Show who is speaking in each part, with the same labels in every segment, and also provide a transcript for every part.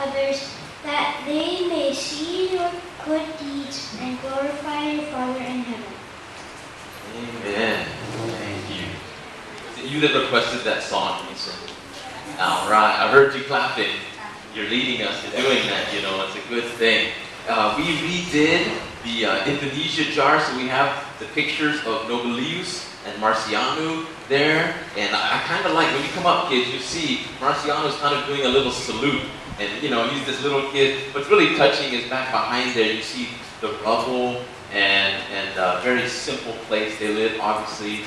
Speaker 1: others, that they may see your good deeds and glorify your Father in heaven.
Speaker 2: Amen. Thank you. Is it you that requested that song, Lisa? All right. I heard you clapping. You're leading us to doing that, It's a good thing. We redid the Indonesia jar, so we have the pictures of Nobelius and Marciano there. And I kind of like, when you come up, kids, you see Marciano's kind of doing a little salute. And, he's this little kid. What's really touching is back behind there, you see the rubble and a very simple place they live. Obviously,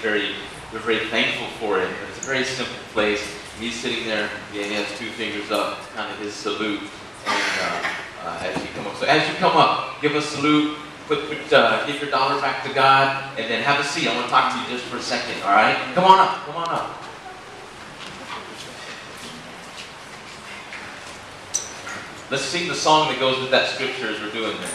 Speaker 2: we're very thankful for it. But it's a very simple place. He's sitting there, he has two fingers up, kind of his salute. And as you come up, so as you come up, give a salute, give your dollar back to God, and then have a seat. I want to talk to you just for a second. All right? Come on up. Let's sing the song that goes with that scripture as we're doing this.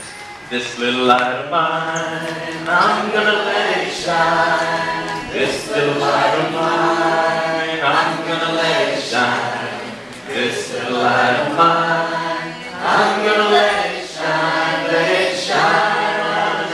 Speaker 2: This little light of mine, I'm gonna let it shine. This little light of mine, I'm gonna let it shine. This little light of mine, I'm gonna let it shine. Let it shine,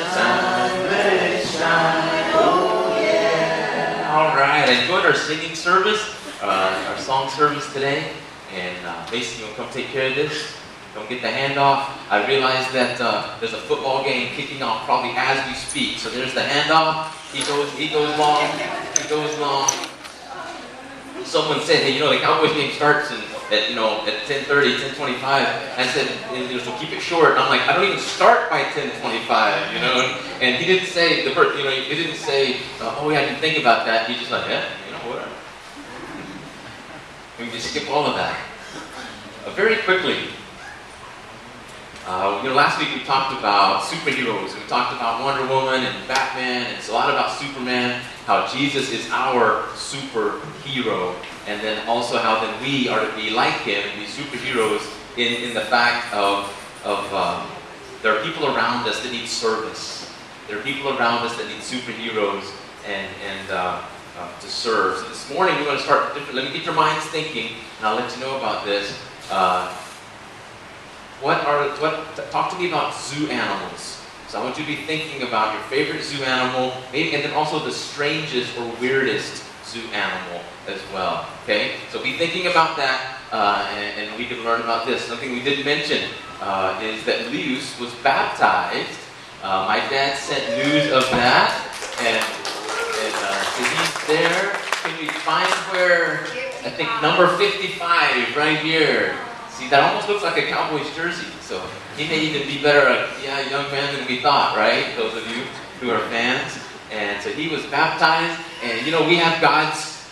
Speaker 2: let it shine. Oh yeah. All right, I enjoyed our singing service, our song service today. And Mason, you'll come take care of this. Don't get the handoff. I realize that there's a football game kicking off probably as we speak. So there's the handoff. He goes long. Someone said, hey, the Cowboys game starts at 10:30, 10:25. I said, so keep it short. And I'm like, I don't even start by 10:25, And he didn't say he didn't say, oh yeah, I didn't think about that. He just like, yeah, whatever. We can just skip all of that. Very quickly. Last week we talked about superheroes. We talked about Wonder Woman and Batman, and it's a lot about Superman, how Jesus is our superhero, and then also how then we are to be like him and be superheroes in the fact of there are people around us that need service. There are people around us that need superheroes and to serve. So this morning we're going to start different. Let me get your minds thinking, and I'll let you know about this. Talk to me about zoo animals. So I want you to be thinking about your favorite zoo animal, maybe, and then also the strangest or weirdest zoo animal as well. Okay? So be thinking about that, and we can learn about this. Something we didn't mention is that Luis was baptized. My dad sent news of that, and so he's there. Can we find where? I think number 55 right here. See, that almost looks like a Cowboys jersey, so he may even be better a young man than we thought, right? Those of you who are fans. And so he was baptized, and we have God's,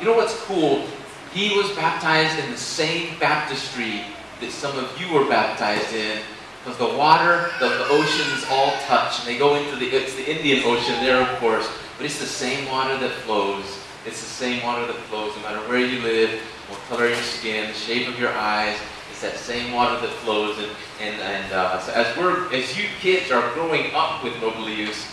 Speaker 2: what's cool? He was baptized in the same baptistry that some of you were baptized in, because the water, the oceans all touch, and they go into it's the Indian Ocean there, of course, but it's the same water that flows. It's the same water that flows no matter where you live, what color your skin, the shape of your eyes. It's that same water that flows. So as you kids are growing up with Nobelius,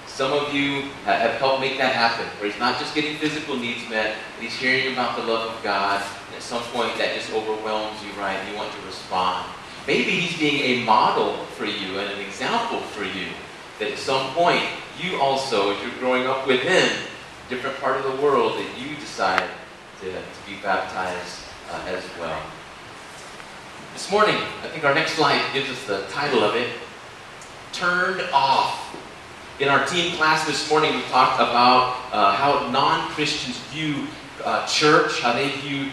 Speaker 2: some of you have helped make that happen, where he's not just getting physical needs met, but he's hearing about the love of God, and at some point that just overwhelms you, right? You want to respond. Maybe he's being a model for you and an example for you, that at some point, you also, as you're growing up with him, different part of the world, that you decide to be baptized as well. This morning, I think our next slide gives us the title of it, Turned Off. In our teen class this morning, we talked about how non-Christians view church, how they view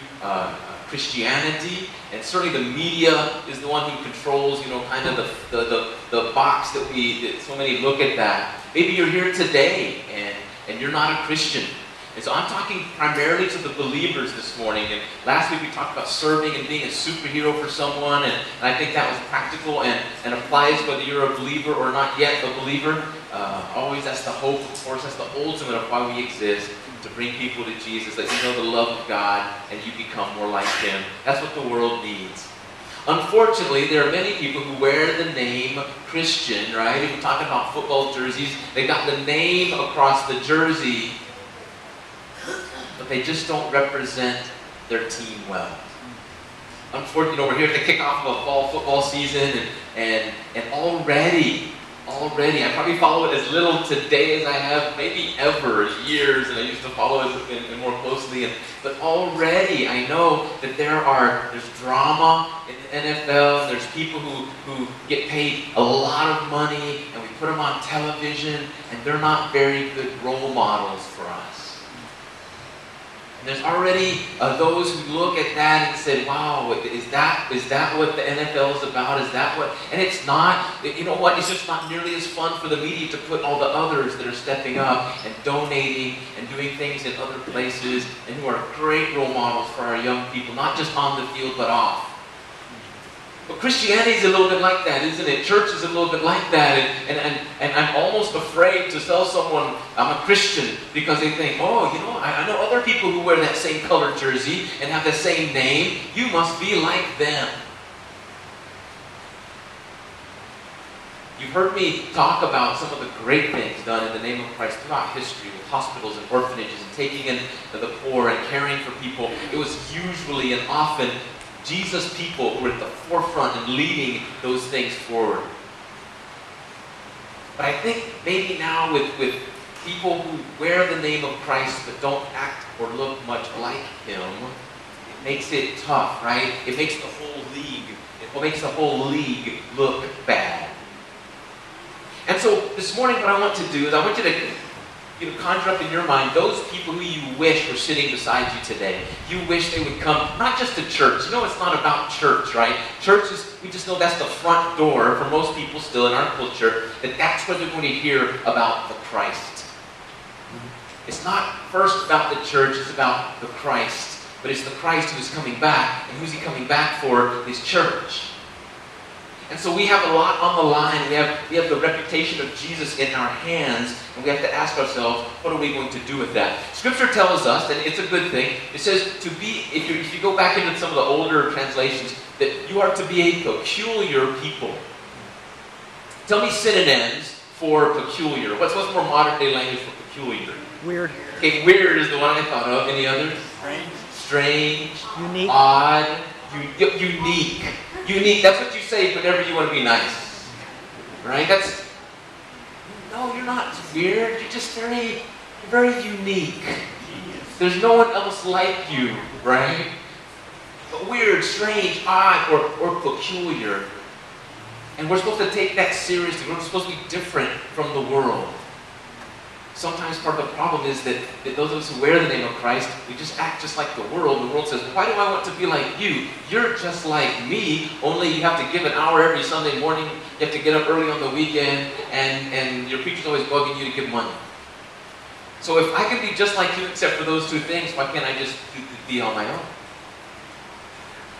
Speaker 2: Christianity, and certainly the media is the one who controls, kind of the box that so many look at that. Maybe you're here today and you're not a Christian. And so I'm talking primarily to the believers this morning. And last week we talked about serving and being a superhero for someone, and I think that was practical and applies whether you're a believer or not yet a believer. Always that's the hope, of course, that's the ultimate of why we exist, to bring people to Jesus, that you know the love of God and you become more like him. That's what the world needs. Unfortunately, there are many people who wear the name Christian, right? If we're talking about football jerseys, they got the name across the jersey, but they just don't represent their team well. unfortunately, we're here at the kickoff of a fall football season, and already, I probably follow it as little today as I have maybe ever, years, and I used to follow it more closely. But already I know that there's drama in the NFL, and there's people who get paid a lot of money, and we put them on television, and they're not very good role models for us. And there's already those who look at that and say, wow, is that what the NFL is about? Is that what? And it's not. You know what? It's just not nearly as fun for the media to put all the others that are stepping up and donating and doing things in other places and who are great role models for our young people, not just on the field but off. But Christianity is a little bit like that, isn't it? Church is a little bit like that. And I'm almost afraid to tell someone I'm a Christian because they think, oh, you know, I know other people who wear that same colored jersey and have the same name. You must be like them. You've heard me talk about some of the great things done in the name of Christ throughout history with hospitals and orphanages and taking in the poor and caring for people. It was usually and often Jesus people who were at the forefront and leading those things forward. But I think maybe now with people who wear the name of Christ but don't act or look much like Him, it makes it tough, right? It makes the whole league look bad. And so this morning what I want to do is I want you to conjure up in your mind those people who you wish were sitting beside you today. You wish they would come, not just to church. You know, it's not about church, right? Church is, we just know that's the front door for most people still in our culture, that's where they're going to hear about the Christ. It's not first about the church, it's about the Christ. But it's the Christ who is coming back, and who's He coming back for? His church. And so we have a lot on the line. We have the reputation of Jesus in our hands, and we have to ask ourselves, what are we going to do with that? Scripture tells us, and it's a good thing, it says to be, if you go back into some of the older translations, that you are to be a peculiar people. Tell me synonyms for peculiar. What's more modern day language for peculiar?
Speaker 3: Weird.
Speaker 2: Okay, weird is the one I thought of. Any others? Strange.
Speaker 3: Unique.
Speaker 2: Odd. Unique. Unique, that's what you say whenever you want to be nice. Right? No, you're not weird. You're just very unique. There's no one else like you, right? But weird, strange, odd, or peculiar. And we're supposed to take that seriously. We're supposed to be different from the world. Sometimes part of the problem is that those of us who wear the name of Christ, we just act just like the world. The world says, why do I want to be like you? You're just like me, only you have to give an hour every Sunday morning. You have to get up early on the weekend, and your preacher's always bugging you to give money. So if I can be just like you except for those two things, why can't I just be on my own?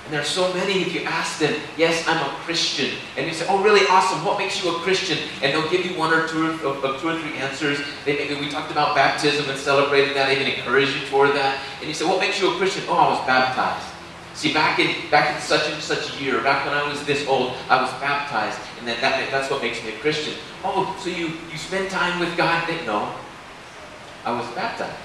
Speaker 2: And there are so many, if you ask them, yes, I'm a Christian. And you say, oh, really awesome, what makes you a Christian? And they'll give you one or two or three answers. We talked about baptism and celebrated that, even encouraged you toward that. And you say, what makes you a Christian? Oh, I was baptized. See, back in such and such a year, back when I was this old, I was baptized. And that's what makes me a Christian. Oh, so you spend time with God? No, I was baptized.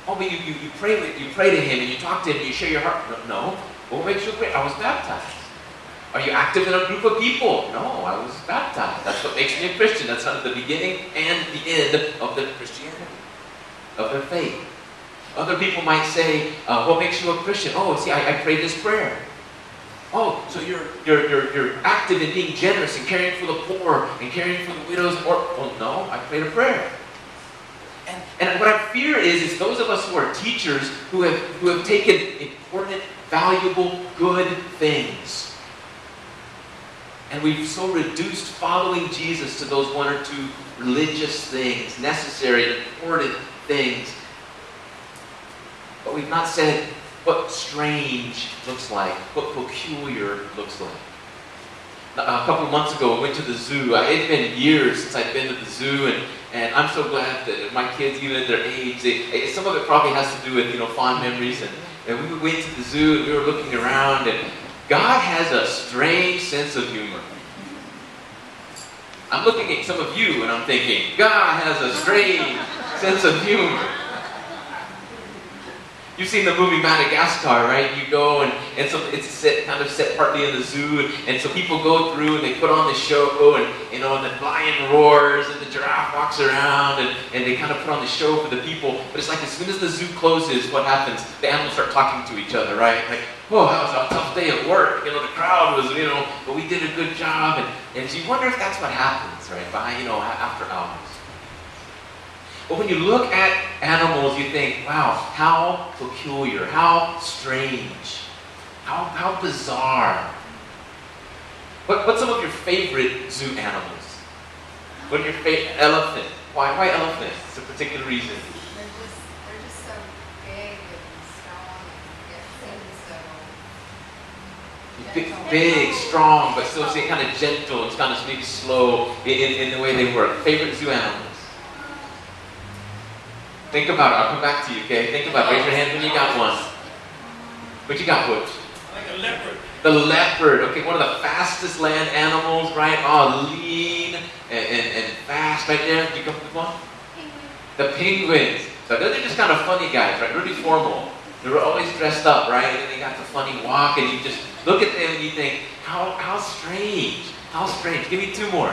Speaker 2: Oh, but you pray to Him and you talk to Him and you share your heart? No. What makes you great? I was baptized. Are you active in a group of people? No, I was baptized. That's what makes me a Christian. That's the beginning and the end of their Christianity, of their faith. Other people might say, what makes you a Christian? Oh, see, I pray this prayer. Oh, so you're active in being generous and caring for the poor and caring for the widows. Oh, no, I prayed a prayer. And what I fear is those of us who are teachers who have taken important, valuable, good things, and we've so reduced following Jesus to those one or two religious things, necessary, important things. But we've not said what strange looks like, what peculiar looks like. A couple of months ago, I went to the zoo. It's been years since I'd been to the zoo, and I'm so glad that my kids, even at their age, some of it probably has to do with fond memories. And we went to the zoo and we were looking around, and God has a strange sense of humor. I'm looking at some of you and I'm thinking, God has a strange sense of humor. You've seen the movie Madagascar, right? You go and so it's kind of set partly in the zoo, and so people go through and they put on the show, and you know, and the lion roars and the giraffe walks around, and they kind of put on the show for the people. But it's like as soon as the zoo closes, what happens? The animals start talking to each other, right? Like, oh, that was a tough day at work. You know, the crowd was, you know, but we did a good job, and so you wonder if that's what happens, right? After hours. But when you look at animals, you think, wow, how peculiar, how strange, how bizarre. What's some of your favorite zoo animals? What are your favorite? Elephant. Why elephant? It's a particular reason.
Speaker 3: They're just so big and strong and gentle.
Speaker 2: Big, strong, but still kind of gentle and kind of maybe slow in the way they work. Favorite zoo animals? Think about it. I'll come back to you, okay? Think about it. Raise your hand when you got one. What you got, Butch?
Speaker 4: Like a leopard.
Speaker 2: The leopard. Okay, one of the fastest land animals, right? Oh, lean and fast right there. Did you come up with one? The penguins. So those are just kind of funny guys, right? Really formal. They were always dressed up, right? And then they got the funny walk, and you just look at them and you think, how strange. How strange. Give me two more.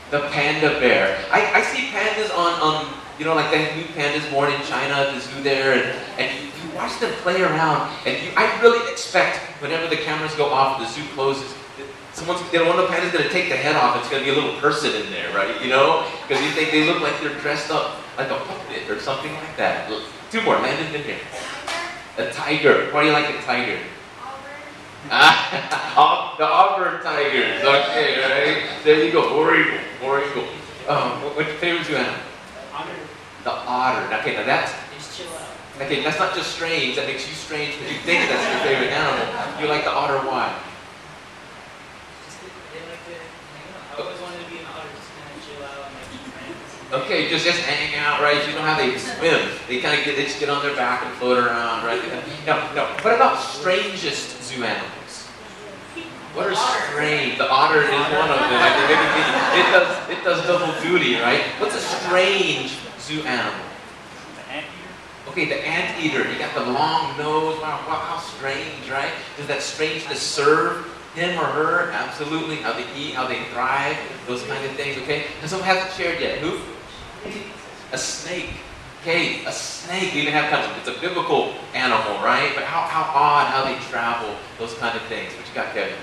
Speaker 2: The panda bear. I see pandas on you know, like they have new pandas born in China at the zoo there, and you watch them play around, and I really expect whenever the cameras go off, the zoo closes, one of the pandas is going to take the head off. It's going to be a little person in there, right? You know, because you think they look like they're dressed up like a puppet or something like that. Two more. Landon in here. A tiger. Why do you like a tiger? The auburn tigers. Okay, right? There you go. War eagle. What's your favorite zoo animal?
Speaker 4: Otter.
Speaker 2: The otter. Okay, now that's
Speaker 4: Just chill out.
Speaker 2: okay. That's not just strange. That makes you strange because you think that's your favorite animal. You like the otter. Why?
Speaker 4: They like to hang out. I always wanted to be an otter, just kind of chill out and like eat friends.
Speaker 2: Okay, just hang out, right? You know how they swim. They just get on their back and float around, right? No. What about strangest zoo animals? What are strange? The otter is one of them. Like it does double duty, right? What's a strange zoo animal?
Speaker 4: The anteater.
Speaker 2: Okay, the anteater. You got the long nose. Wow, how strange, right? Does that strangeness serve him or her? Absolutely. How they eat, how they thrive, those kind of things. Okay. And someone hasn't shared yet. Who? A snake. Okay, a snake. We even have kind of, it's a biblical animal, right? But how odd how they travel, those kind of things. What you got, Kevin?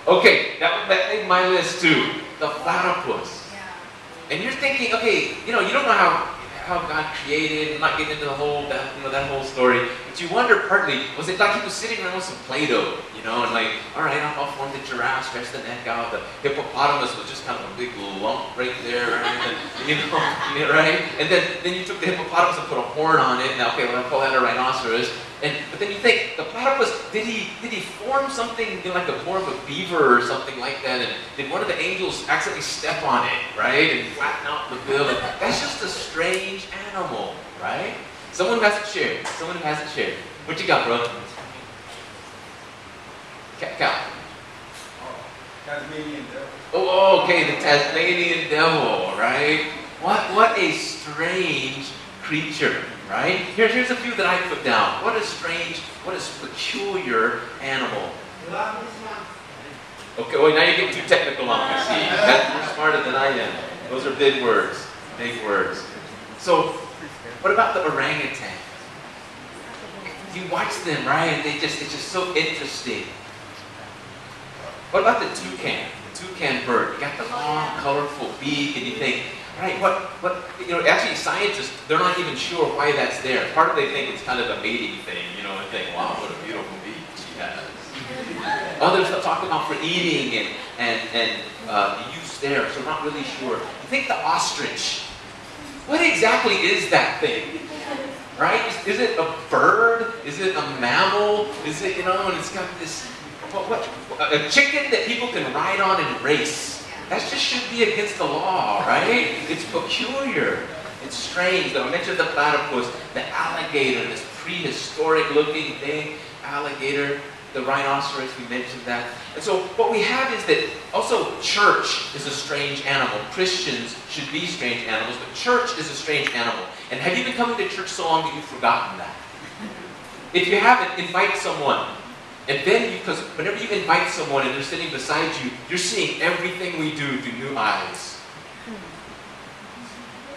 Speaker 2: Okay, that made my list too. The platypus.
Speaker 3: Yeah.
Speaker 2: And you're thinking, okay, you don't know how God created. I'm not getting into that whole story. But you wonder partly, was it like he was sitting around with some Play-Doh, and like, all right, I'll form the giraffe, stretch the neck out. The hippopotamus was just kind of a big lump right there, right? And, right? And then you took the hippopotamus and put a horn on it. Now, okay, well, I'll call that a rhinoceros. But then you think, the platypus, did he form something like the form of a beaver or something like that? And did one of the angels accidentally step on it, right? And flatten out the bill? And that's just a strange animal, right? Someone who hasn't shared. What you got, brother? Cal.
Speaker 5: Tasmanian devil.
Speaker 2: Oh, okay, the Tasmanian devil, right? What a strange creature, right? Here's a few that I put down. What a peculiar animal. Okay, well now you're getting too technical on me, see. You're smarter than I am. Those are big words. So, what about the orangutan? You watch them, right? It's just so interesting. What about the toucan? The toucan bird. You got the long, colorful beak, and you think, right, actually scientists, they're not even sure why that's there. Part of they think it's kind of a mating thing, and think, wow, what a beautiful beak she has. Others talk about for eating and the use there, so we're not really sure. You think the ostrich. What exactly is that thing? Right? Is it a bird? Is it a mammal? Is it, and it's got this, a chicken that people can ride on and race. That just should be against the law, right? It's peculiar. It's strange. I mentioned the platypus, the alligator, this prehistoric looking thing, alligator, the rhinoceros, we mentioned that. And so what we have is that also church is a strange animal. Christians should be strange animals, but church is a strange animal. And have you been coming to church so long that you've forgotten that? If you haven't, invite someone. And then, because whenever you invite someone and they're sitting beside you, you're seeing everything we do through new eyes.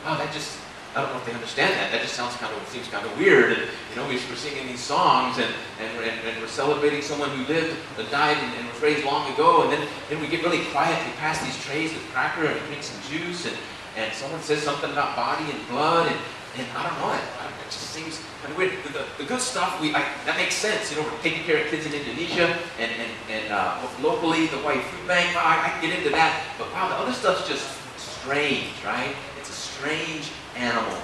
Speaker 2: Wow, I don't know if they understand that. That just seems kind of weird. And, we're singing these songs and we're celebrating someone who lived and died and was raised long ago. And then we get really quiet. We pass these trays with cracker and drink some juice. And someone says something about body and blood. And I don't know. It just seems kind of weird. The good stuff, that makes sense. We're taking care of kids in Indonesia and locally, the White Food Bank. I can get into that. But wow, the other stuff's just strange, right? It's a strange animal.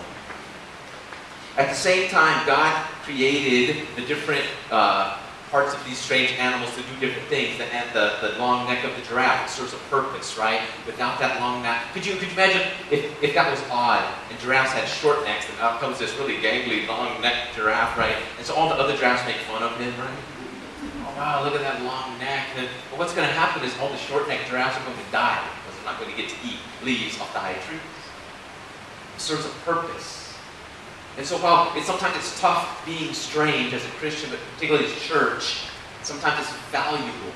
Speaker 2: At the same time, God created the different parts of these strange animals to do different things. The long neck of the giraffe serves a purpose, right? Without that long neck, could you imagine if that was odd and giraffes had short necks, and out comes this really gangly long neck giraffe, right? And so all the other giraffes make fun of him, right? Oh wow, look at that long neck. But what's going to happen is all the short neck giraffes are going to die because they're not going to get to eat leaves off the high trees. It serves a purpose. And so while sometimes it's tough being strange as a Christian, but particularly as a church, sometimes it's valuable.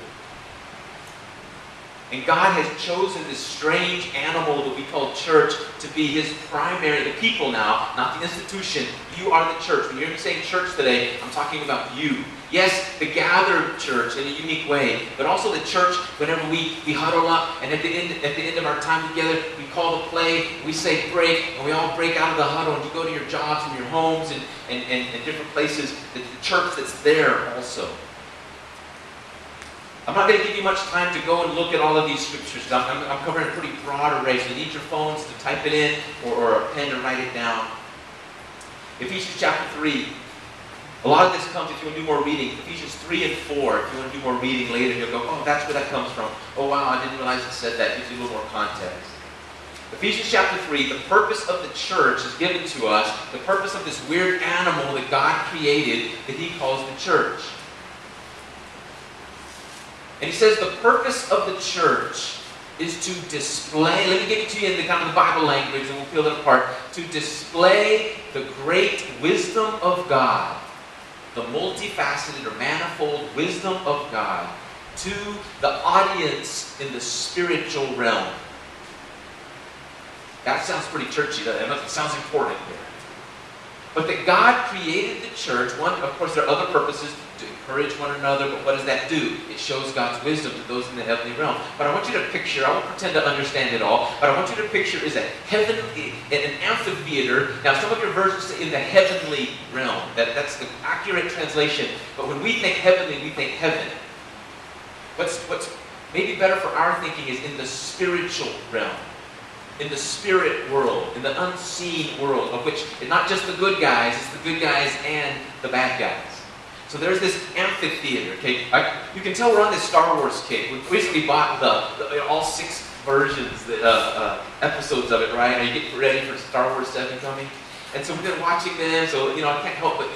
Speaker 2: And God has chosen this strange animal that we call church to be His primary, the people now, not the institution. You are the church. When you hear me saying church today, I'm talking about you. Yes, the gathered church in a unique way, but also the church whenever we huddle up and at the end of our time together, we call the play, we say break, and we all break out of the huddle and you go to your jobs and your homes and different places, the church that's there also. I'm not going to give you much time to go and look at all of these scriptures. I'm covering a pretty broad array, so you need your phones to type it in or a pen to write it down. Ephesians chapter 3. A lot of this comes if you want to do more reading. Ephesians 3 and 4, if you want to do more reading later, you'll go, oh, that's where that comes from. Oh, wow, I didn't realize it said that. It gives you a little more context. Ephesians chapter 3, the purpose of the church is given to us, the purpose of this weird animal that God created that He calls the church. And He says the purpose of the church is to display, let me give it to you in the kind of the Bible language and we'll peel it apart, to display the great wisdom of God, the multifaceted or manifold wisdom of God to the audience in the spiritual realm. That sounds pretty churchy, doesn't it? It sounds important here. But that God created the church, one, of course there are other purposes, to encourage one another, but what does that do? It shows God's wisdom to those in the heavenly realm. But I want you to picture, I won't pretend to understand it all, but I want you to picture is a heavenly, an amphitheater. Now some of your versions say in the heavenly realm. That's the accurate translation. But when we think heavenly, we think heaven. What's maybe better for our thinking is in the spiritual realm. In the spirit world, in the unseen world, of which it's not just the good guys, it's the good guys and the bad guys. So there's this amphitheater, okay? You can tell we're on this Star Wars kick. We recently bought all 6 versions, episodes of it, right? Are you getting ready for Star Wars 7 coming? And so we've been watching them, so, I can't help but,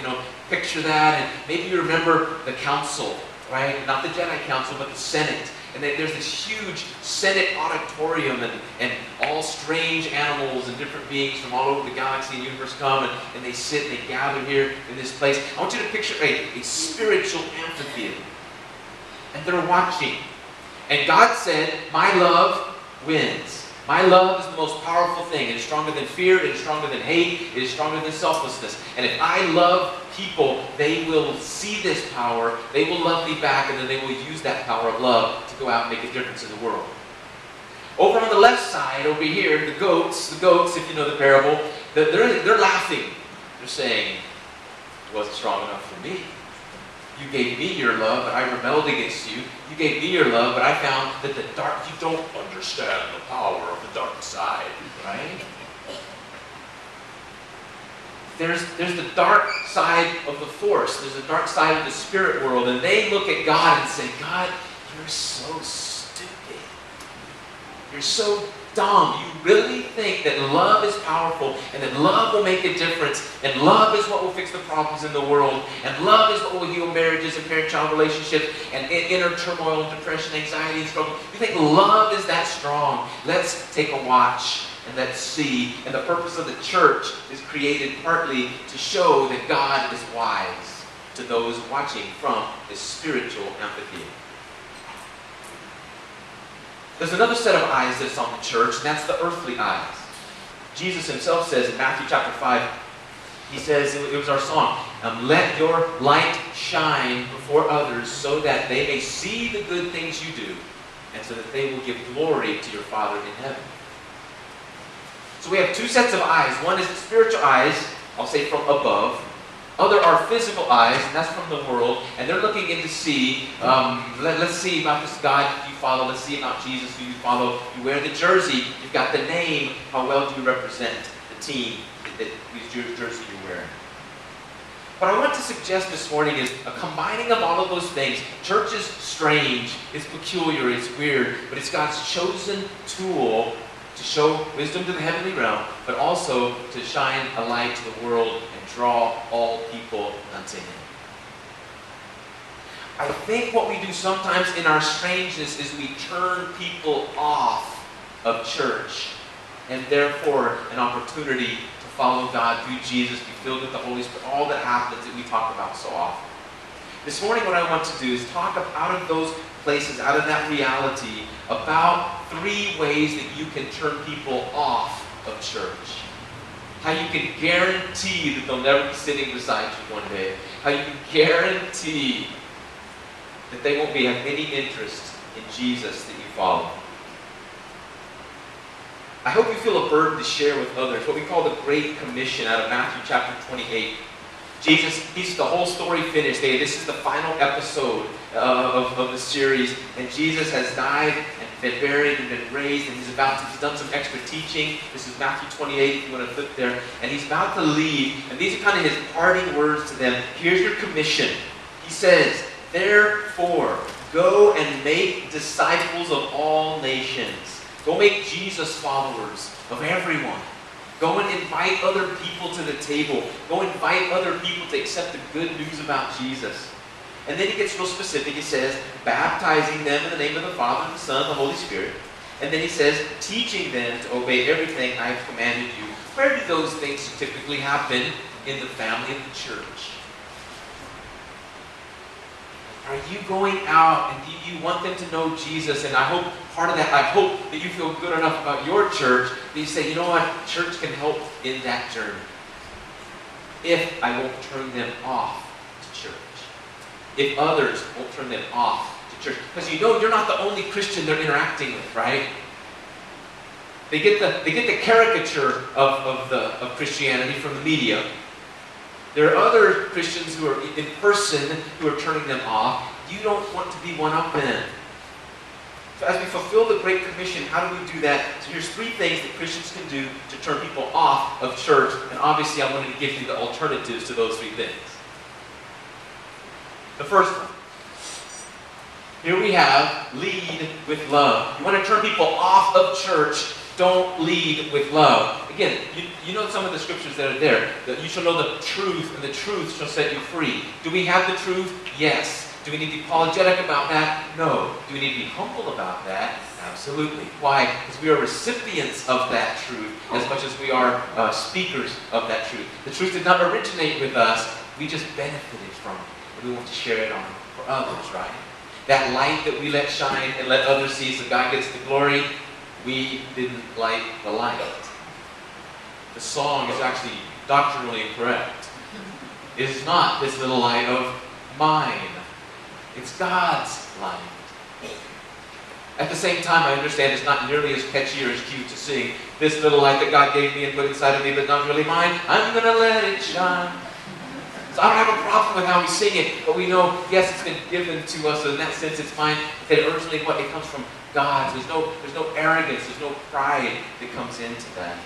Speaker 2: picture that. And maybe you remember the council, right? Not the Jedi Council, but the Senate. And there's this huge Senate auditorium and all strange animals and different beings from all over the galaxy and universe come and they sit and they gather here in this place. I want you to picture a spiritual amphitheater. And they're watching. And God said, my love wins. My love is the most powerful thing. It is stronger than fear. It is stronger than hate. It is stronger than selflessness. And if I love people, they will see this power. They will love me back. And then they will use that power of love to go out and make a difference in the world. Over on the left side, over here, the goats, if you know the parable, they're laughing. They're saying, it wasn't strong enough for me. You gave me your love, but I rebelled against you. You gave me your love, but I found that you don't understand the power of the dark side, right? There's the dark side of the force. There's the dark side of the spirit world. And they look at God and say, God, you're so stupid. You're so dumb. You really think that love is powerful and that love will make a difference and love is what will fix the problems in the world and love is what will heal marriages and parent-child relationships and inner turmoil and depression, anxiety and struggle. You think love is that strong. Let's take a watch and let's see. And the purpose of the church is created partly to show that God is wise to those watching from this spiritual amphitheater. There's another set of eyes that's on the church, and that's the earthly eyes. Jesus himself says in Matthew chapter 5, he says, it was our song, let your light shine before others so that they may see the good things you do, and so that they will give glory to your Father in heaven. So we have two sets of eyes. One is the spiritual eyes, I'll say from above. Other are physical eyes, and that's from the world, and they're looking in to see, let's see about this God you follow, let's see about Jesus who you follow. You wear the jersey, you've got the name, how well do you represent the team whose jersey you're wearing? What I want to suggest this morning is a combining of all of those things. Church is strange, it's peculiar, it's weird, but it's God's chosen tool to show wisdom to the heavenly realm, but also to shine a light to the world and draw all people unto Him. I think what we do sometimes in our strangeness is we turn people off of church, and therefore an opportunity to follow God through Jesus, be filled with the Holy Spirit, all that happens that we talk about so often. This morning what I want to do is talk out of those places, out of that reality, about 3 ways that you can turn people off of church. How you can guarantee that they'll never be sitting beside you one day. How you can guarantee that they won't have any interest in Jesus that you follow. I hope you feel a burden to share with others what we call the Great Commission out of Matthew chapter 28. Jesus, the whole story finished. This is the final episode of the series. And Jesus has died and been buried and been raised. And he's done some extra teaching. This is Matthew 28, if you want to flip there. And he's about to leave. And these are kind of his parting words to them. Here's your commission. He says, therefore, go and make disciples of all nations. Go make Jesus followers of everyone. Go and invite other people to the table. Go invite other people to accept the good news about Jesus. And then he gets real specific. He says, baptizing them in the name of the Father, the Son, and the Holy Spirit. And then he says, teaching them to obey everything I have commanded you. Where do those things typically happen? In the family of the church. Are you going out and do you want them to know Jesus? And I hope part of that, I hope that you feel good enough about your church that you say, you know what, church can help in that journey. If I won't turn them off to church. If others won't turn them off to church. Because you know you're not the only Christian they're interacting with, right? They get the caricature of Christianity from the media. There are other Christians who are in person who are turning them off. You don't want to be one of them. So as we fulfill the Great Commission, how do we do that? So here's 3 things that Christians can do to turn people off of church. And obviously I wanted to give you the alternatives to those 3 things. The first one. Here we have lead with love. You want to turn people off of church, don't lead with love. Again, you know some of the scriptures that are there. That you shall know the truth, and the truth shall set you free. Do we have the truth? Yes. Do we need to be apologetic about that? No. Do we need to be humble about that? Absolutely. Why? Because we are recipients of that truth as much as we are speakers of that truth. The truth did not originate with us. We just benefited from it. And we want to share it on for others, right? That light that we let shine and let others see so God gets the glory, we didn't light the light. The song is actually doctrinally incorrect. It is not this little light of mine. It's God's light. At the same time, I understand it's not nearly as catchy or as cute to sing, this little light that God gave me and put inside of me but not really mine, I'm going to let it shine. So I don't have a problem with how we sing it, but we know, yes, it's been given to us, so in that sense it's mine. But originally what it comes from God. There's no arrogance, there's no pride that comes into that.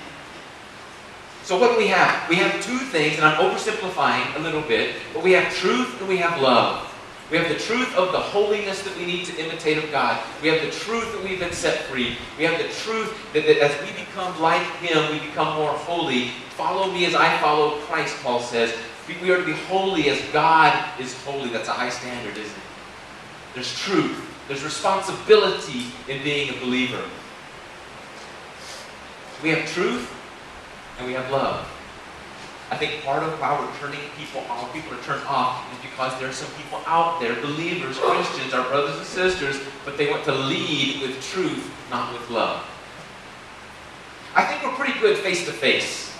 Speaker 2: So what do we have? We have 2 things, and I'm oversimplifying a little bit, but we have truth and we have love. We have the truth of the holiness that we need to imitate of God. We have the truth that we've been set free. We have the truth that as we become like Him, we become more holy. Follow me as I follow Christ, Paul says. We are to be holy as God is holy. That's a high standard, isn't it? There's truth. There's responsibility in being a believer. We have truth and we have love. I think part of why we're turning people off, people are turned off, is because there are some people out there, believers, Christians, our brothers and sisters, but they want to lead with truth, not with love. I think we're pretty good face to face.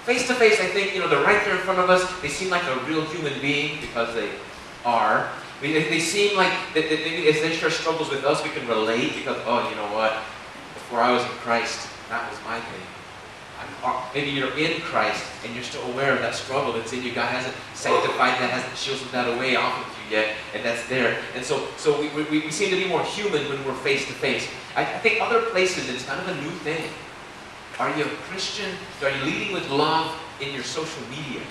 Speaker 2: Face to face, I think, they're right there in front of us. They seem like a real human being because they are. They seem like, maybe as they share struggles with us, we can relate because, oh, you know what? Before I was in Christ, that was my thing. Maybe you're in Christ and you're still aware of that struggle that's in you. God hasn't sanctified that, hasn't chiseled that away off of you yet, and that's there. And so we seem to be more human when we're face to face. I think other places it's kind of a new thing. Are you a Christian? Are you leading with love in your social media?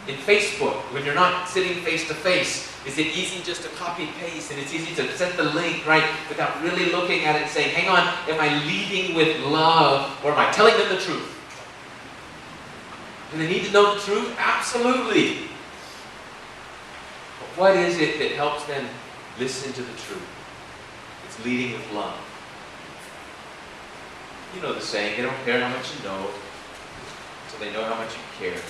Speaker 2: In Facebook, when you're not sitting face to face, is it easy just to copy paste and it's easy to set the link right without really looking at it and saying, hang on, am I leading with love or am I telling them the truth? Do they need to know the truth? Absolutely. But what is it that helps them listen to the truth? It's leading with love. You know the saying, they don't care how much you know, so they know how much you care.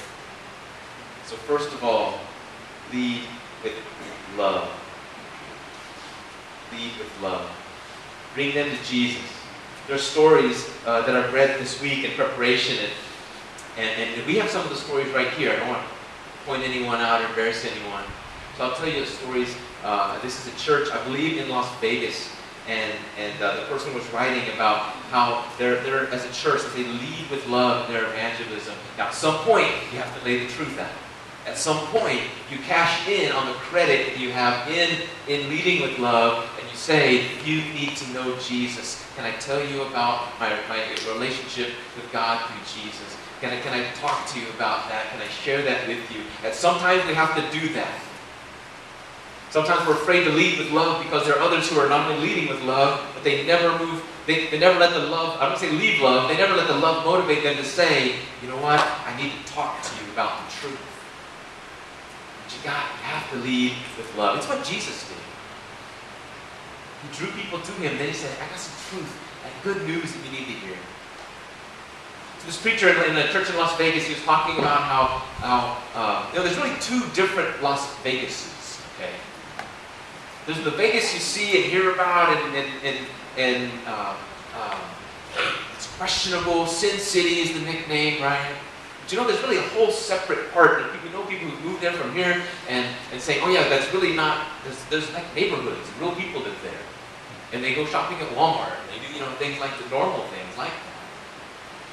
Speaker 2: So first of all, lead with love. Lead with love. Bring them to Jesus. There are stories that I've read this week in preparation, and we have some of the stories right here. I don't want to point anyone out or embarrass anyone. So I'll tell you the stories. This is a church, I believe, in Las Vegas. And the person was writing about how they're as a church, as they lead with love in their evangelism. Now, at some point, you have to lay the truth out. At some point, you cash in on the credit that you have in leading with love, and you say, you need to know Jesus. Can I tell you about my relationship with God through Jesus? Can I talk to you about that? Can I share that with you? And sometimes we have to do that. Sometimes we're afraid to lead with love because there are others who are not only leading with love, but they never move, they never let the love, I don't say leave love, they never let the love motivate them to say, you know what, I need to talk to you about the truth. But you have to lead with love. It's what Jesus did. He drew people to him, then he said, I got some truth, and good news that you need to hear. So this preacher in the church in Las Vegas, he was talking about how there's really two different Las Vegases, okay? There's the Vegas you see and hear about, and it's questionable. Sin City is the nickname, right? But you know, there's really a whole separate part. And people know people who moved there from here and say, oh yeah, that's really not. There's like neighborhoods, real people live there, and they go shopping at Walmart. And they do things like the normal things like that.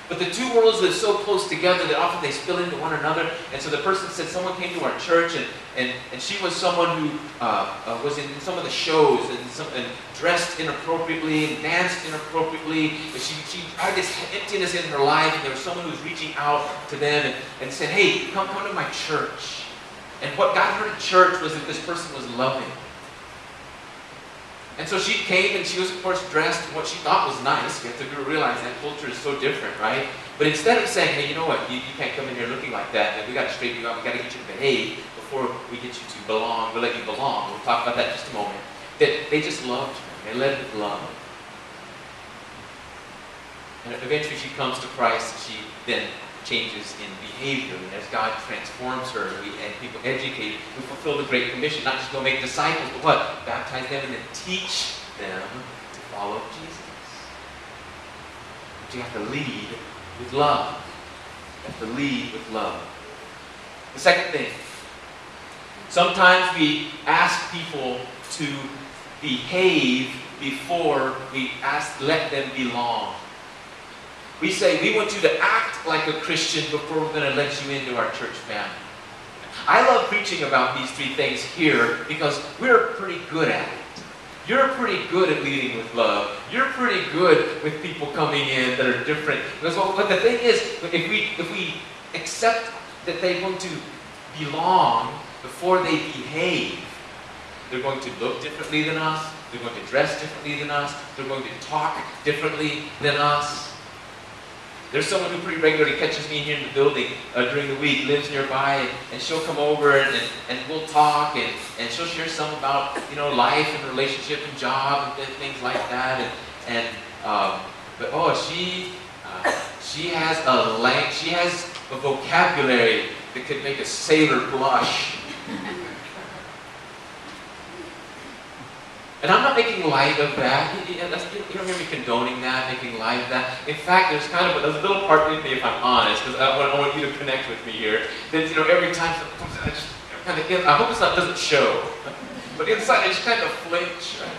Speaker 2: But the two worlds live so close together that often they spill into one another. And so the person said someone came to our church and she was someone who was in some of the shows and dressed inappropriately and danced inappropriately. But she had this emptiness in her life, and there was someone who was reaching out to them and said, hey, come to my church. And what got her to church was that this person was loving. And so she came, and she was, of course, dressed in what she thought was nice. You have to realize that culture is so different, right? But instead of saying, hey, you know what, you can't come in here looking like that, and we got to straighten you out, we got to get you to behave before we get you to belong, we'll let you belong. We'll talk about that in just a moment. That they just loved her. They led with love. And eventually she comes to Christ, and she then changes in behavior. And as God transforms her, and people educate, we fulfill the Great Commission, not just go make disciples, but what? Baptize them and then teach them to follow Jesus. But you have to lead with love. You have to lead with love. The second thing, sometimes we ask people to behave before we let them belong. We say, we want you to act like a Christian before we're going to let you into our church family. I love preaching about these three things here because we're pretty good at it. You're pretty good at leading with love. You're pretty good with people coming in that are different. But the thing is, if we accept that they're going to belong before they behave, they're going to look differently than us. They're going to dress differently than us. They're going to talk differently than us. There's someone who pretty regularly catches me here in the building during the week, lives nearby, and she'll come over and we'll talk, and she'll share some about life and relationship and job and things like that. But she has a vocabulary that could make a sailor blush. And I'm not making light of that. You don't hear me condoning that, making light of that. In fact, there's a little part in me, if I'm honest, because I want you to connect with me here. That every time something comes out, I just kind of, I hope it doesn't show, but inside I just kind of flinch. Right?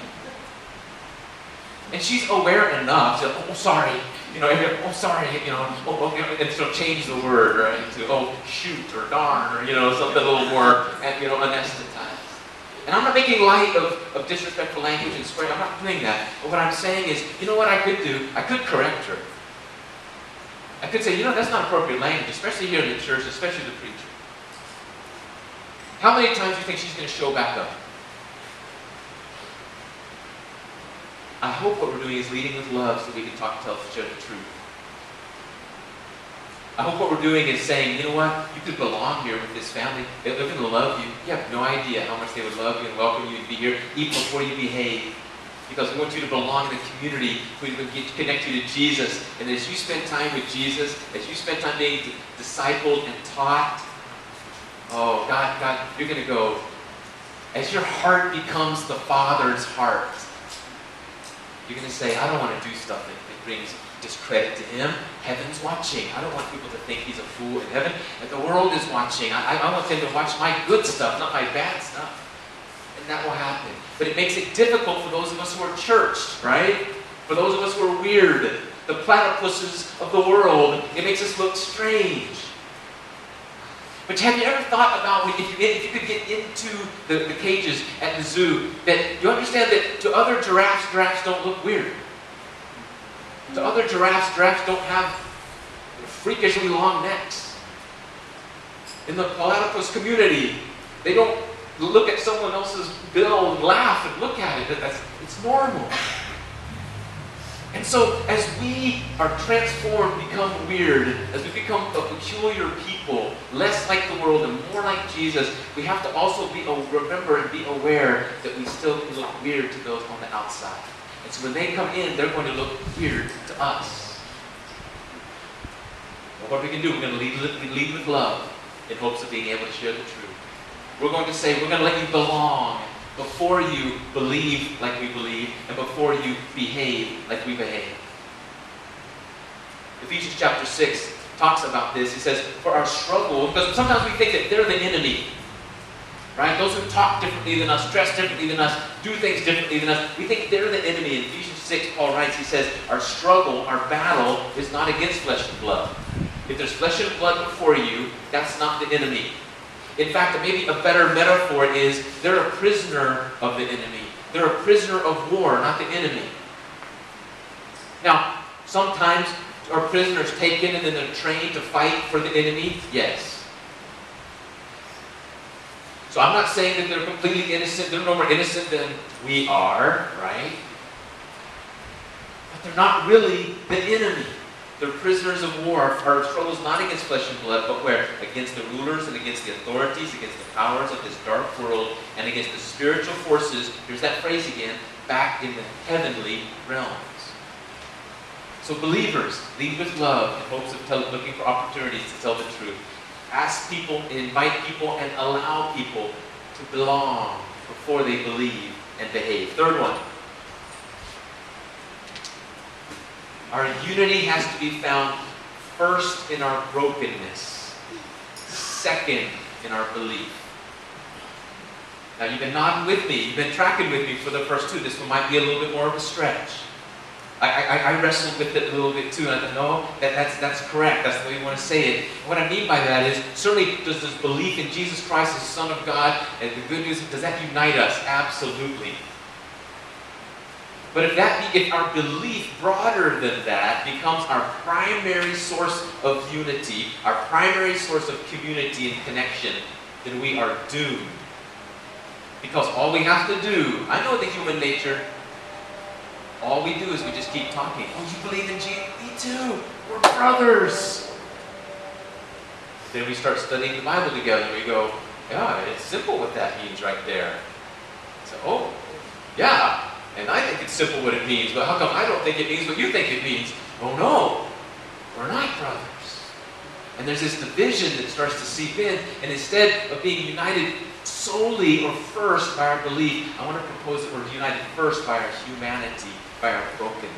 Speaker 2: And she's aware enough to, oh sorry, sorry, and she'll change the word, right, to oh shoot or darn or something a little more, anesthetized. And I'm not making light of disrespectful language and swearing. I'm not doing that. But what I'm saying is, you know what I could do? I could correct her. I could say, that's not appropriate language, especially here in the church, especially the preacher. How many times do you think she's going to show back up? I hope what we're doing is leading with love so we can tell each other the truth. I hope what we're doing is saying, you know what, you could belong here with this family. They're going to love you. You have no idea how much they would love you and welcome you to be here even before you behave. Because we want you to belong in the community. We want to connect you to Jesus. And as you spend time with Jesus, as you spend time being discipled and taught, oh, God, you're going to go, as your heart becomes the Father's heart, you're going to say, I don't want to do stuff that brings discredit to Him. Heaven's watching. I don't want people to think He's a fool in heaven. And the world is watching. I want them to watch my good stuff, not my bad stuff. And that will happen. But it makes it difficult for those of us who are churched, right? For those of us who are weird, the platypuses of the world, it makes us look strange. But have you ever thought about if you could get into the cages at the zoo, that you understand that to other giraffes don't look weird. To other giraffes don't have freakishly long necks. In the platypus community, they don't look at someone else's bill and laugh and look at it. It's normal. And so as we are transformed, become weird, as we become a peculiar people, less like the world and more like Jesus, we have to also remember and be aware that we still look weird to those on the outside. And so when they come in, they're going to look weird to us. Well, what we can do, we're going to lead with love in hopes of being able to share the truth. We're going to say, we're going to let you belong before you believe like we believe and before you behave like we behave. Ephesians chapter 6 talks about this. He says, for our struggle, because sometimes we think that they're the enemy. Right? Those who talk differently than us, dress differently than us, do things differently than us, we think they're the enemy. In Ephesians 6, Paul writes, he says, our struggle, our battle is not against flesh and blood. If there's flesh and blood before you, that's not the enemy. In fact, maybe a better metaphor is they're a prisoner of the enemy. They're a prisoner of war, not the enemy. Now, sometimes are prisoners taken and then they're trained to fight for the enemy? Yes. So I'm not saying that they're completely innocent. They're no more innocent than we are, right? But they're not really the enemy. They're prisoners of war. Our struggle is not against flesh and blood, but where? Against the rulers and against the authorities, against the powers of this dark world, and against the spiritual forces, here's that phrase again, back in the heavenly realms. So believers, lead with love in hopes of looking for opportunities to tell the truth. Ask people, invite people, and allow people to belong before they believe and behave. Third one. Our unity has to be found first in our brokenness, second in our belief. Now you've been nodding with me, you've been tracking with me for the first two. This one might be a little bit more of a stretch. I wrestled with it a little bit too, and I thought, no, that's correct. That's the way you want to say it. And what I mean by that is, certainly does this belief in Jesus Christ as the Son of God, and the good news, does that unite us? Absolutely. But if our belief broader than that becomes our primary source of unity, our primary source of community and connection, then we are doomed. Because all we have to do, I know the human nature, all we do is we just keep talking. Oh, you believe in Jesus? Me too. We're brothers. Then we start studying the Bible together. We go, yeah, it's simple what that means right there. So, oh, yeah. And I think it's simple what it means, but how come I don't think it means what you think it means? oh no, we're not brothers. And there's this division that starts to seep in, and instead of being united solely or first by our belief, I want to propose that we're united first by our humanity, by our brokenness.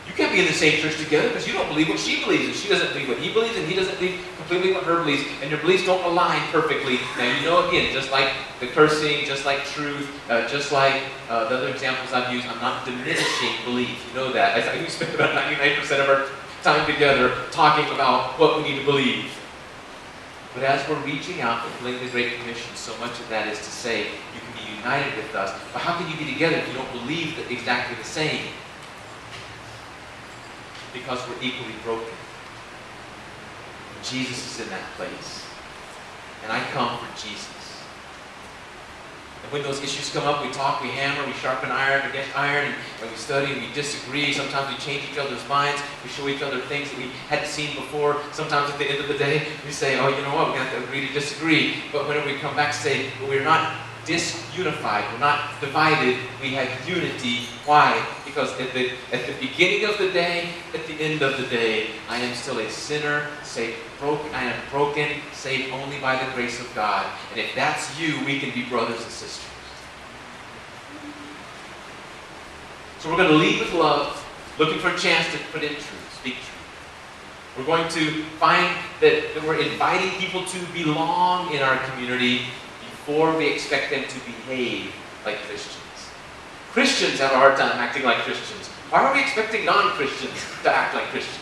Speaker 2: You can't be in the same church together because you don't believe what she believes, and she doesn't believe what he believes, and he doesn't believe completely what her believes, and your beliefs don't align perfectly. Now you know, again, just like the cursing, just like truth, just like the other examples I've used, I'm not diminishing belief. You know that. I think we spend about 99% of our time together talking about what we need to believe. But as we're reaching out, fulfilling the Great Commission, so much of that is to say, you can be united with us, but how can you be together if you don't believe exactly the same? Because we're equally broken. Jesus is in that place. And I come for Jesus. And when those issues come up, we talk, we hammer, we sharpen iron against iron, and we study, and we disagree. Sometimes we change each other's minds. We show each other things that we hadn't seen before. Sometimes at the end of the day, we say, oh, you know what, we're going to have to agree to disagree. But whenever we come back and say, well, we're not disunified, we're not divided, we have unity. Why? Because at the beginning of the day, at the end of the day, I am still a sinner, I am broken, saved only by the grace of God. And if that's you, we can be brothers and sisters. So we're going to lead with love, looking for a chance to put in truth, speak truth. We're going to find that we're inviting people to belong in our community before we expect them to behave like Christians. Christians have a hard time acting like Christians. Why are we expecting non-Christians to act like Christians?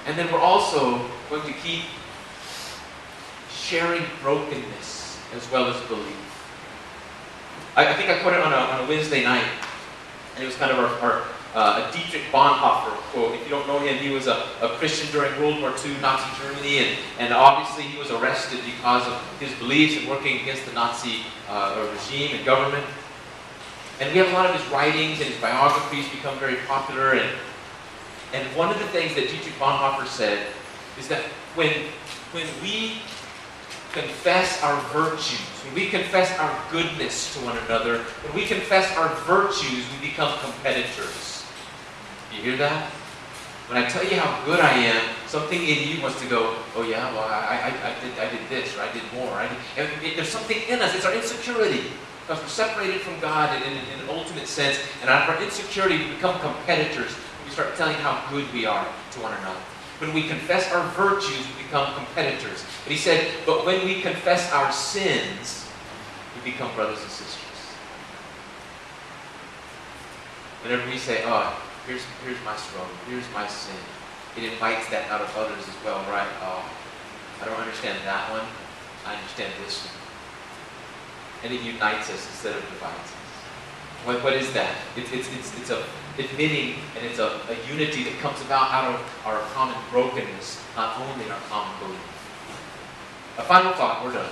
Speaker 2: And then we're also going to keep sharing brokenness as well as belief. I think I quoted it on a Wednesday night, and it was kind of our Dietrich Bonhoeffer quote. If you don't know him, he was a Christian during World War II, Nazi Germany, and obviously he was arrested because of his beliefs and working against the Nazi regime and government. And we have a lot of his writings and his biographies become very popular. And one of the things that Dietrich Bonhoeffer said is that when we confess our virtues, when we confess our goodness to one another, when we confess our virtues, we become competitors. You hear that? When I tell you how good I am, something in you wants to go, oh yeah, well, I did this, or I did more. And there's something in us, it's our insecurity. Because we're separated from God in an ultimate sense, and out of our insecurity, we become competitors. We start telling how good we are to one another. When we confess our virtues, we become competitors. But he said, but when we confess our sins, we become brothers and sisters. Whenever we say, oh, here's my struggle, here's my sin, it invites that out of others as well, right? Oh, I don't understand that one, I understand this one. And it unites us instead of divides us. What is that? It's a admitting, and it's a unity that comes about out of our common brokenness, not only our common belief. A final thought, we're done.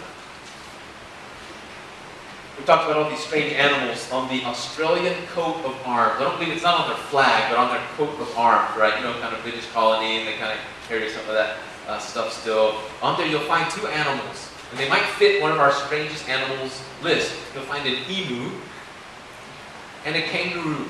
Speaker 2: We talked about all these strange animals on the Australian coat of arms. I don't believe it's not on their flag, but on their coat of arms, right? You know, kind of British colony, and they kind of carry some of that stuff still. On there you'll find two animals, and they might fit one of our strangest animals list. You'll find an emu and a kangaroo.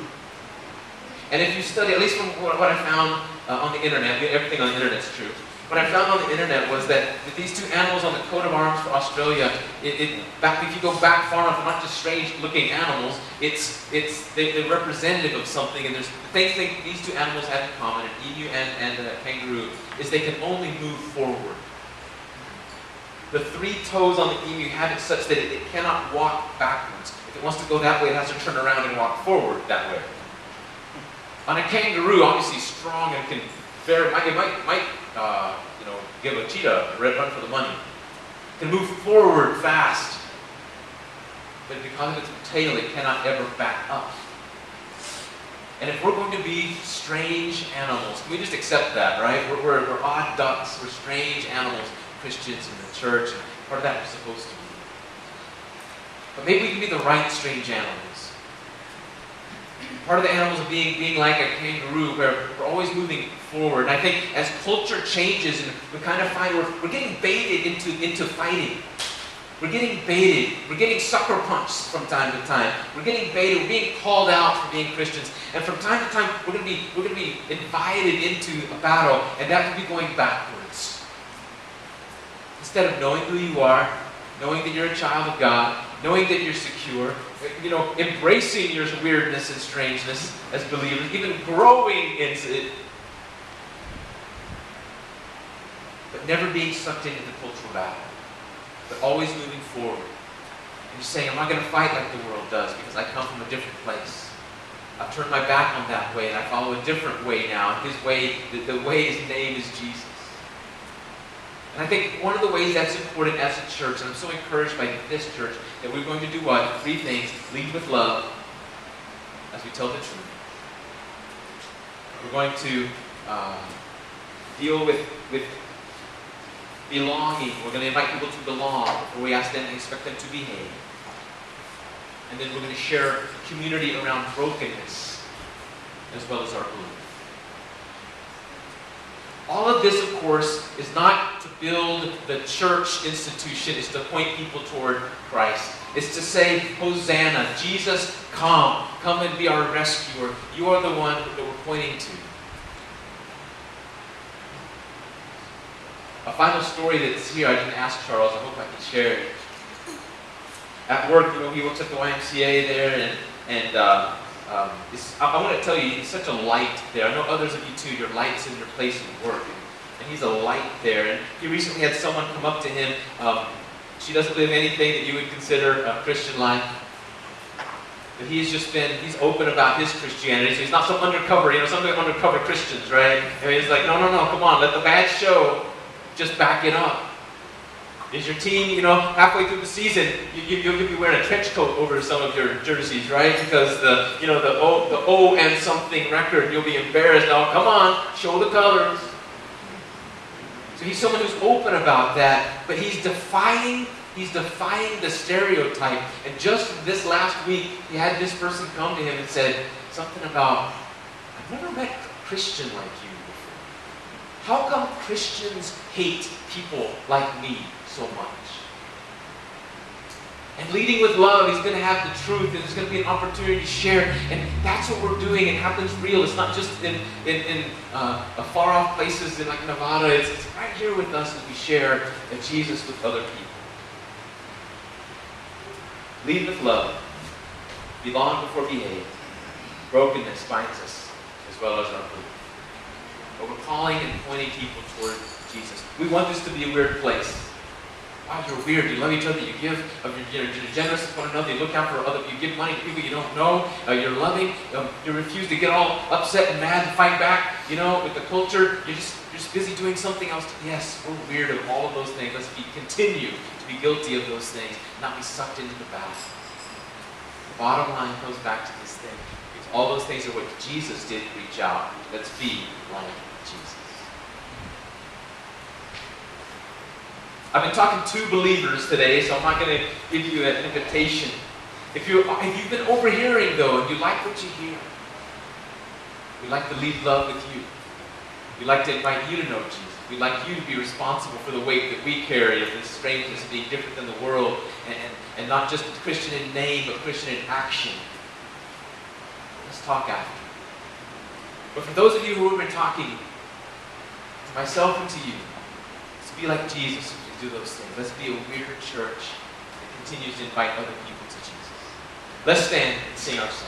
Speaker 2: And if you study, at least from what I found on the internet, everything on the internet is true. What I found on the internet was that these two animals on the coat of arms for Australia, if you go back far enough, they're not just strange-looking animals. They're representative of something. And there's the thing these two animals have in common, an emu and a kangaroo, is they can only move forward. The three toes on the emu have it such that it cannot walk backwards. If it wants to go that way, it has to turn around and walk forward that way. On a kangaroo, obviously strong and can might give a cheetah a red run for the money. It can move forward fast, but because of its tail, it cannot ever back up. And if we're going to be strange animals, can we just accept that, right? We're odd ducks, we're strange animals, Christians in the church, and part of that we're supposed to be. But maybe we can be the right strange animals. Part of the animals of being like a kangaroo, where we're always moving forward. And I think as culture changes, and we kind of find we're getting baited into fighting. We're getting baited. We're getting sucker punched from time to time. We're getting baited. We're being called out for being Christians. And from time to time, we're going to be invited into a battle, and that will be going backwards. Instead of knowing who you are, knowing that you're a child of God, knowing that you're secure, embracing your weirdness and strangeness as believers, even growing into it, but never being sucked into the cultural battle, but always moving forward. And you're saying, I'm not going to fight like the world does because I come from a different place. I've turned my back on that way and I follow a different way now. His way, the way, his name is Jesus. And I think one of the ways that's important as a church, and I'm so encouraged by this church, that we're going to do what? 3 things. Lead with love as we tell the truth. We're going to deal with belonging. We're going to invite people to belong before we ask them and expect them to behave. And then we're going to share community around brokenness as well as our belief. All of this, of course, is not to build the church institution. It's to point people toward Christ. It's to say, Hosanna, Jesus, come. Come and be our rescuer. You are the one that we're pointing to. A final story that's here, I didn't ask Charles. I hope I can share it. At work, he works at the YMCA there, and I want to tell you, he's such a light there. I know others of you too, your light's in your place of work. And he's a light there. And he recently had someone come up to him. She doesn't live anything that you would consider a Christian life. But he's open about his Christianity. So he's not some undercover, some undercover Christians, right? And he's like, no, come on, let the badge show. Just back it up. Is your team, halfway through the season, you'll be wearing a trench coat over some of your jerseys, right? Because the O and something record, you'll be embarrassed. Oh, come on, show the colors. So he's someone who's open about that, but he's defying the stereotype. And just this last week, he had this person come to him and said something about, I've never met a Christian like you before. How come Christians hate people like me so much? And leading with love, he's going to have the truth, and there's going to be an opportunity to share. And that's what we're doing. It happens real. It's not just in far-off places in like Nevada. It's right here with us as we share Jesus with other people. Lead with love. Belong before behave. Brokenness finds us as well as our belief. But we're calling and pointing people toward Jesus. We want this to be a weird place. Wow, you're weird. You love each other. You give. You're generous with one another. You look out for other. You give money to people you don't know. You're loving. You refuse to get all upset and mad and fight back. With the culture. You're just busy doing something else. Yes, we're weird of all of those things. Let's continue to be guilty of those things, not be sucked into the battle. The bottom line goes back to this thing. Because all those things are what Jesus did to reach out. Let's be like Jesus. I've been talking to believers today, so I'm not going to give you an invitation. If you've been overhearing, though, and you like what you hear, we'd like to lead love with you. We'd like to invite you to know Jesus. We'd like you to be responsible for the weight that we carry of this strangeness of being different than the world, and not just Christian in name, but Christian in action. Let's talk after. But for those of you who have been talking, to myself and to you, let's be like Jesus. Do those things. Let's be a weird church that continues to invite other people to Jesus. Let's stand and sing our song.